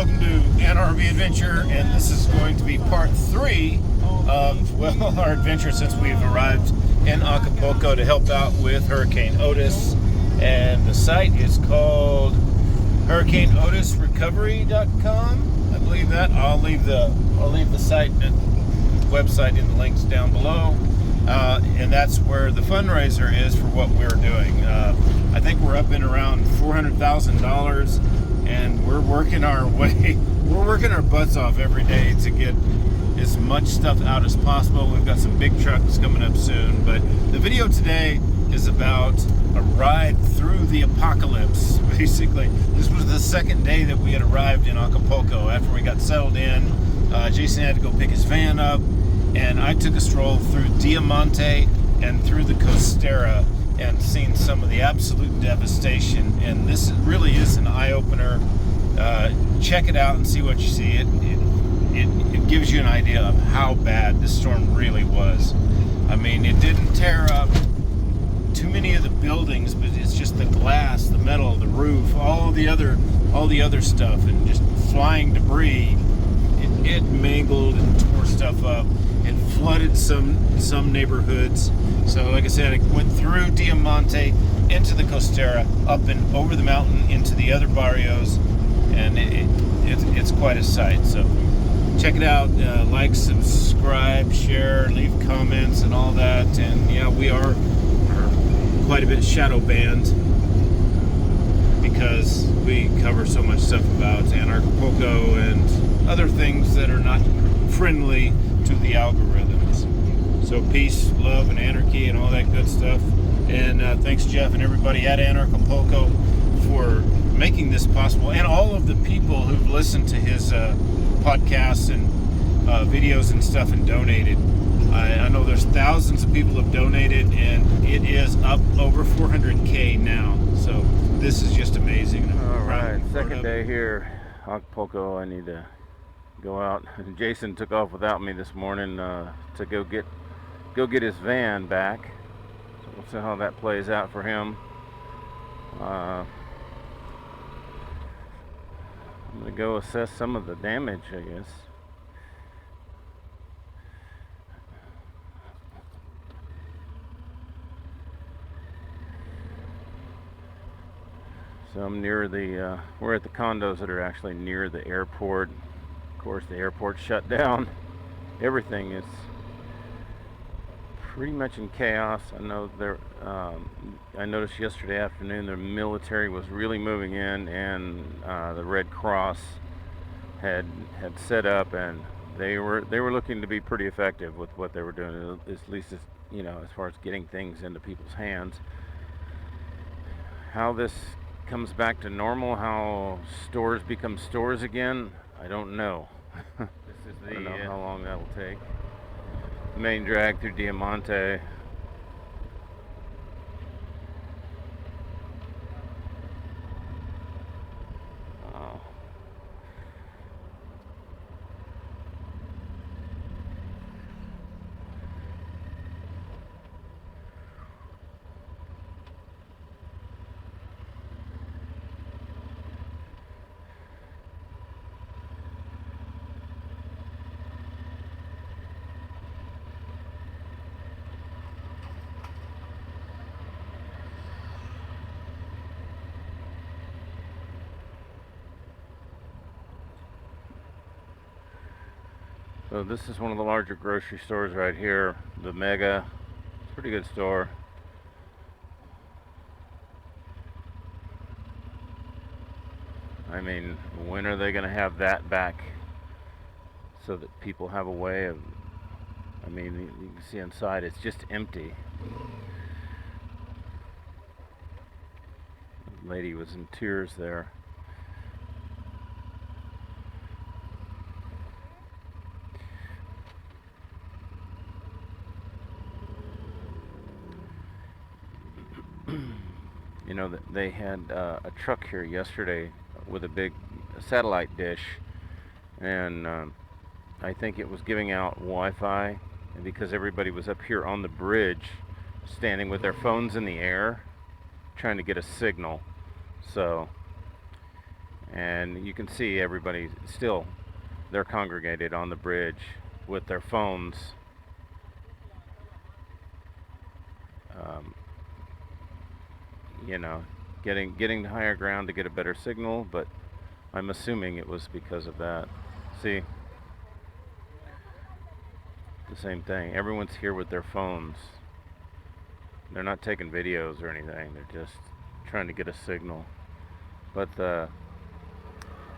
welcome to NRV Adventure, and this is going to be part 3 of, well, our adventure since we've arrived in Acapulco to help out with Hurricane Otis. And the site is called HurricaneOtisRecovery.com. I believe that. I'll leave the site and website in the links down below. And that's where the fundraiser is for what we're doing. I think we're up in around $400,000, and we're working our way. We're working our butts off every day to get as much stuff out as possible. We've got some big trucks coming up soon, but the video today is about a ride through the apocalypse. Basically, this was the second day that we had arrived in Acapulco. After we got settled in, Jason had to go pick his van up, and I took a stroll through Diamante and through the Costera and seen some of the absolute devastation. And this really is an eye-opener. Check it out and see what you see. It gives you an idea of how bad this storm really was. I mean, it didn't tear up too many of the buildings, but it's just the glass, the metal, the roof, all the other stuff, and just flying debris. It mangled and tore stuff up. It flooded some neighborhoods. So like I said, it went through Diamante into the Costera, up and over the mountain into the other barrios, and it's quite a sight. So check it out. Like, subscribe, share, leave comments and all that. And yeah, we are quite a bit shadow banned because we cover so much stuff about Anarchapulco and other things that are not friendly to the algorithms. So peace, love, and anarchy and all that good stuff. And thanks, Jeff, and everybody at Anarchapulco for making this possible, and all of the people who've listened to his podcasts and videos and stuff and donated. I know there's thousands of people have donated, and it is up over 400K now. So this is just amazing. All right, second day here, Acapulco. I need to go out. Jason took off without me this morning to go get his van back. So we'll see how that plays out for him. I'm gonna go assess some of the damage, I guess. So I'm near the, we're at the condos that are actually near the airport. Of course, the airport's shut down. Everything is pretty much in chaos. I know I noticed yesterday afternoon the military was really moving in, and the Red Cross had set up, and they were looking to be pretty effective with what they were doing, at least as, you know, as far as getting things into people's hands. How this comes back to normal, how stores become stores again, I don't know. I don't know how long that will take. Main drag through Diamante. Oh. So this is one of the larger grocery stores right here, the Mega. Pretty good store. I mean, when are they going to have that back so that people have a way of, I mean, you can see inside it's just empty. The lady was in tears there. You know, they had a truck here yesterday with a big satellite dish, and I think it was giving out Wi-Fi, and because everybody was up here on the bridge standing with their phones in the air trying to get a signal. So, and you can see everybody still, they're congregated on the bridge with their phones, um, you know, getting to higher ground to get a better signal, but I'm assuming it was because of that. See, the same thing. Everyone's here with their phones. They're not taking videos or anything. They're just trying to get a signal. But I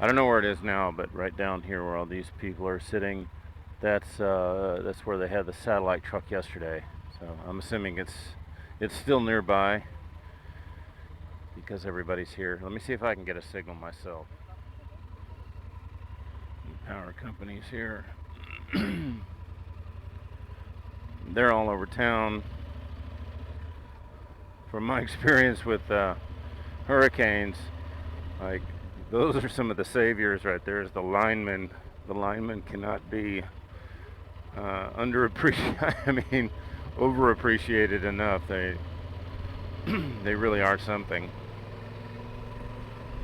don't know where it is now, but right down here where all these people are sitting, that's where they had the satellite truck yesterday. So I'm assuming it's still nearby because everybody's here. Let me see if I can get a signal myself. Power companies here. They're all over town. From my experience with hurricanes, like those are some of the saviors right there. Is the linemen. The linemen cannot be underappreciated. I mean, overappreciated enough. They they really are something.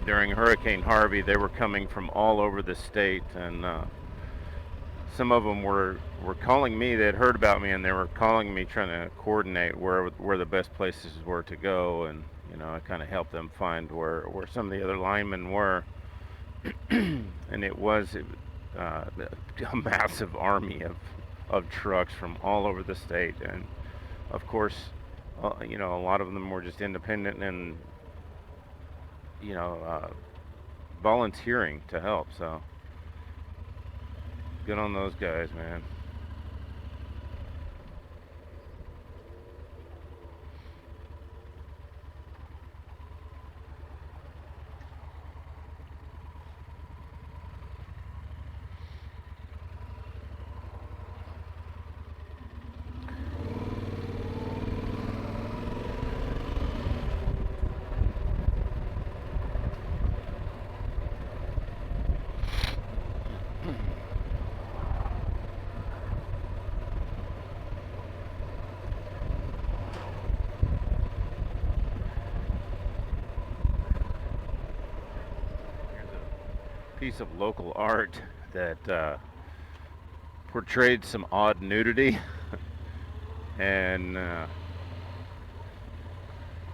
During Hurricane Harvey, they were coming from all over the state, and some of them were calling me. They had heard about me, and they were calling me, trying to coordinate where the best places were to go, and I kind of helped them find where some of the other linemen were. And it was a massive army of trucks from all over the state, and of course, a lot of them were just independent and volunteering to help. So good on those guys, man. Piece of local art that portrayed some odd nudity, and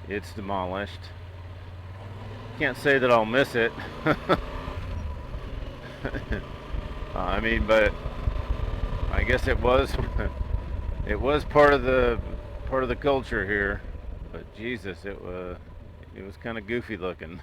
it's demolished. Can't say that I'll miss it. I mean, but I guess it was part of the culture here. But Jesus, it was kind of goofy looking.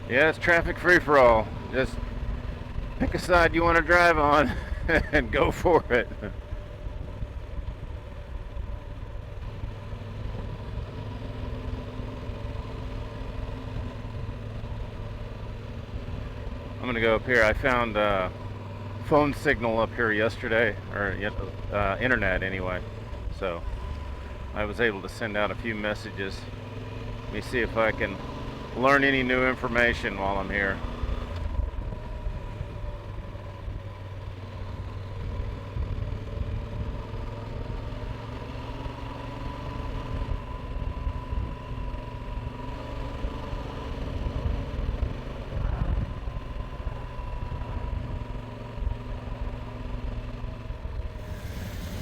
Yeah, it's traffic free for all. Just pick a side you want to drive on and go for it. I'm gonna go up here. I found phone signal up here yesterday, or internet anyway. So I was able to send out a few messages. Let me see if I can learn any new information while I'm here.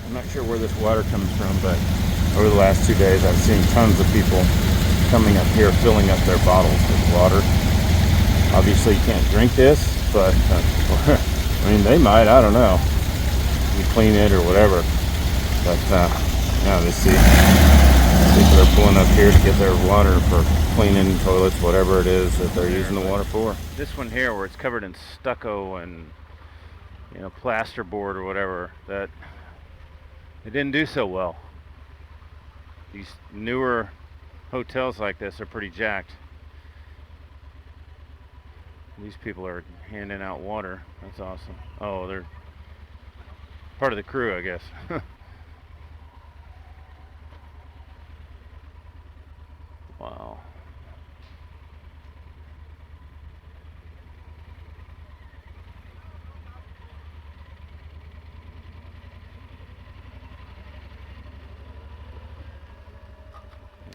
I'm not sure where this water comes from, but over the last 2 days I've seen tons of people coming up here filling up their bottles with water. Obviously you can't drink this, but I mean, they might, I don't know. You clean it or whatever. But yeah, they see people are pulling up here to get their water for cleaning toilets, whatever it is that they're using the water for. This one here, where it's covered in stucco and plasterboard or whatever, that it didn't do so well. these newer hotels like this are pretty jacked. These people are handing out water. That's awesome. Oh, they're part of the crew, I guess. Wow.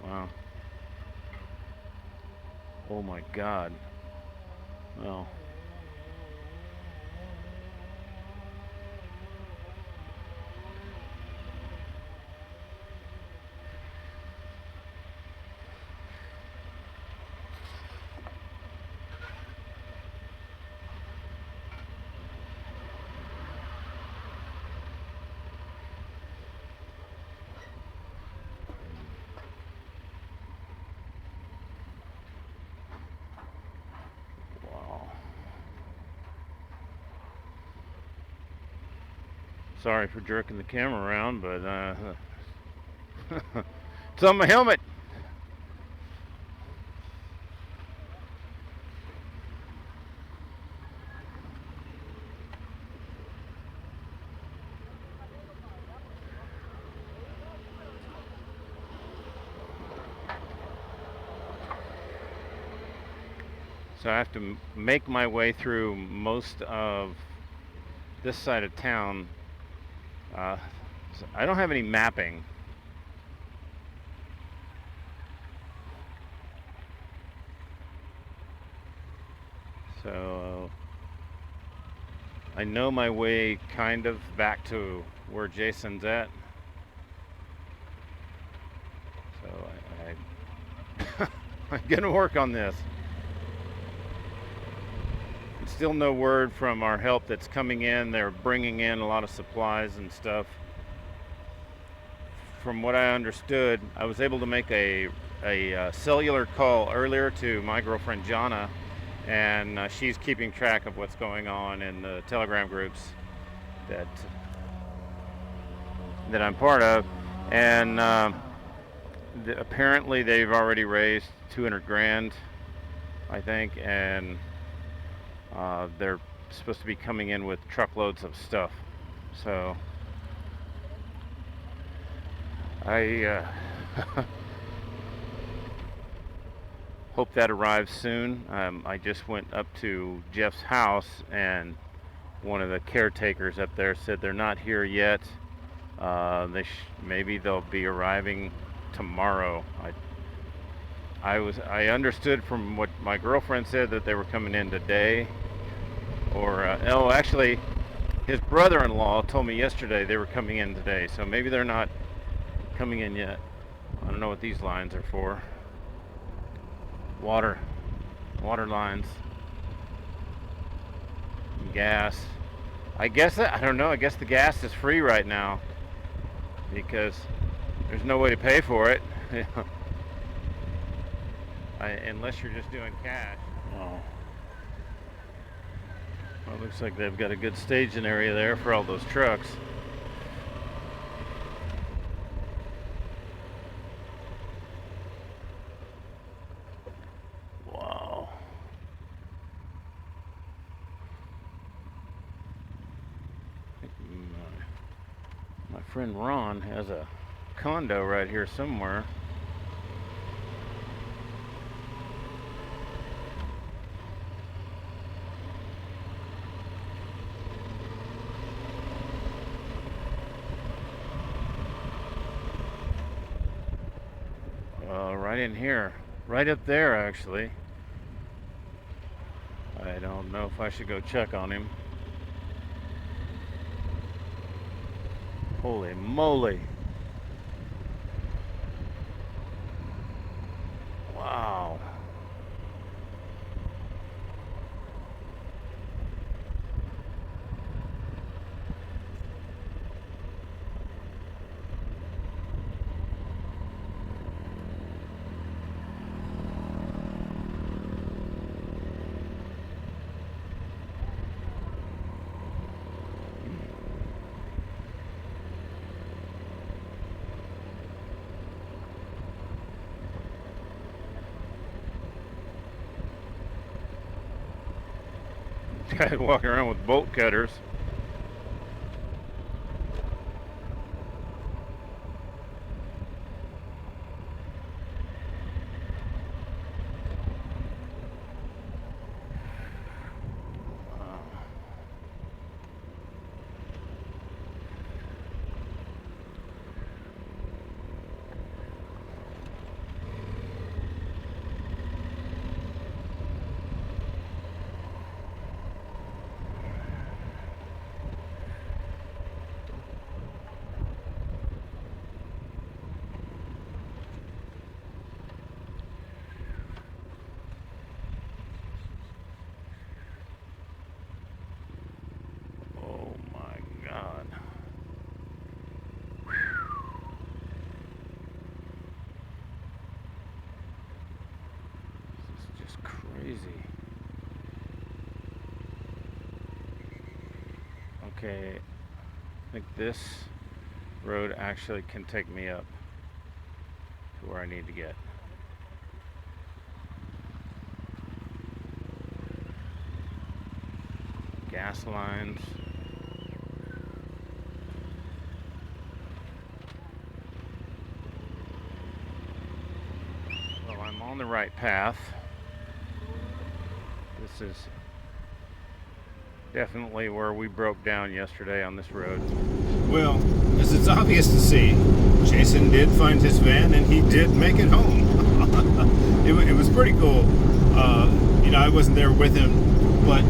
Wow. Oh my God. Well. Sorry for jerking the camera around, but it's on my helmet. So I have to make my way through most of this side of town. So I don't have any mapping. So I know my way kind of back to where Jason's at. So I'm gonna work on this. Still no word from our help that's coming in. They're bringing in a lot of supplies and stuff. From what I understood, I was able to make a cellular call earlier to my girlfriend Jana, and she's keeping track of what's going on in the Telegram groups that I'm part of. And apparently they've already raised 200 grand, I think, and they're supposed to be coming in with truckloads of stuff. So I hope that arrives soon. I just went up to Jeff's house, and one of the caretakers up there said they're not here yet. Maybe they'll be arriving tomorrow. I understood from what my girlfriend said that they were coming in today. Or actually, his brother-in-law told me yesterday they were coming in today. So maybe they're not coming in yet. I don't know what these lines are for. Water lines, gas. I guess I don't know. I guess the gas is free right now because there's no way to pay for it. Unless you're just doing cash. Oh. Well, it looks like they've got a good staging area there for all those trucks. Wow. My friend Ron has a condo right here somewhere. Right in here, right up there actually. I don't know if I should go check on him. Holy moly. Wow. guys walking around with bolt cutters. Crazy. Okay, I think this road actually can take me up to where I need to get. Gas lines. Well, I'm on the right path. This is definitely where we broke down yesterday on this road. Well, as it's obvious to see, Jason did find his van and he did make it home. It was pretty cool. I wasn't there with him, but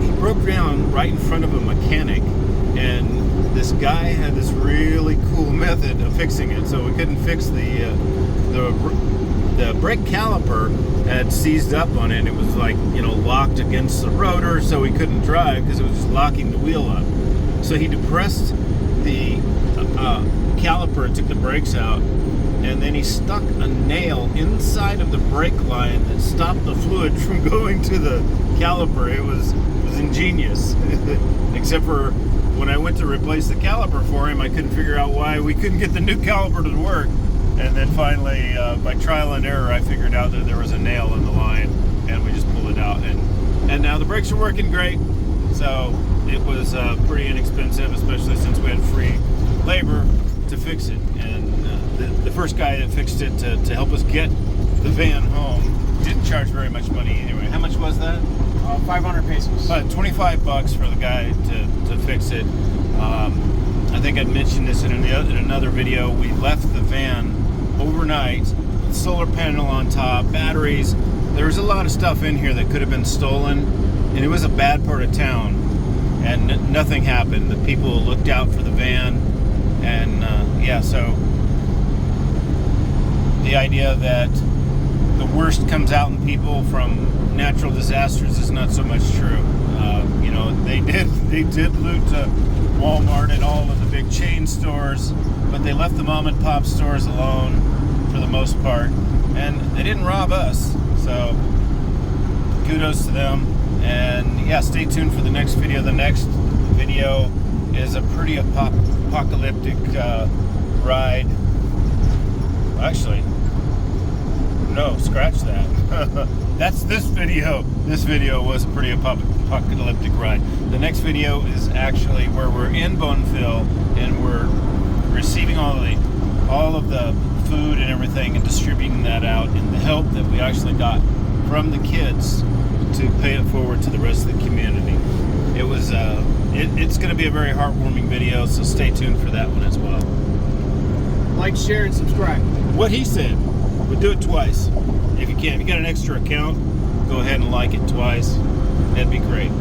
he broke down right in front of a mechanic, and this guy had this really cool method of fixing it. So we couldn't fix the brake caliper had seized up on it. It was like, locked against the rotor, so he couldn't drive because it was just locking the wheel up. So he depressed the caliper and took the brakes out, and then he stuck a nail inside of the brake line that stopped the fluid from going to the caliper. It was ingenious. Except for when I went to replace the caliper for him, I couldn't figure out why we couldn't get the new caliper to work. And then finally, by trial and error, I figured out that there was a nail in the line, and we just pulled it out. And now the brakes are working great. So it was pretty inexpensive, especially since we had free labor to fix it. And the first guy that fixed it to help us get the van home didn't charge very much money anyway. How much was that? 500 pesos. $25 for the guy to fix it. I think I'd mentioned this in another video. We left the van overnight with solar panel on top, batteries. There was a lot of stuff in here that could have been stolen, and it was a bad part of town, and nothing happened. The people looked out for the van, and so the idea that the worst comes out in people from natural disasters is not so much true. They did loot Walmart and all of the big chain stores, but they left the mom and pop stores alone for the most part, and they didn't rob us. So kudos to them. And stay tuned for the next video. The next video is a pretty apocalyptic ride. Actually, no, scratch that. That's this video. This video was a pretty apocalyptic ride. The next video is actually where we're in Bonfil and we're receiving all of the food and everything and distributing that out, and the help that we actually got from the kids to pay it forward to the rest of the community. It was it's going to be a very heartwarming video, so stay tuned for that one as well. Like, share, and subscribe. What he said, but do it twice if you can. If you got an extra account, go ahead and like it twice. That'd be great.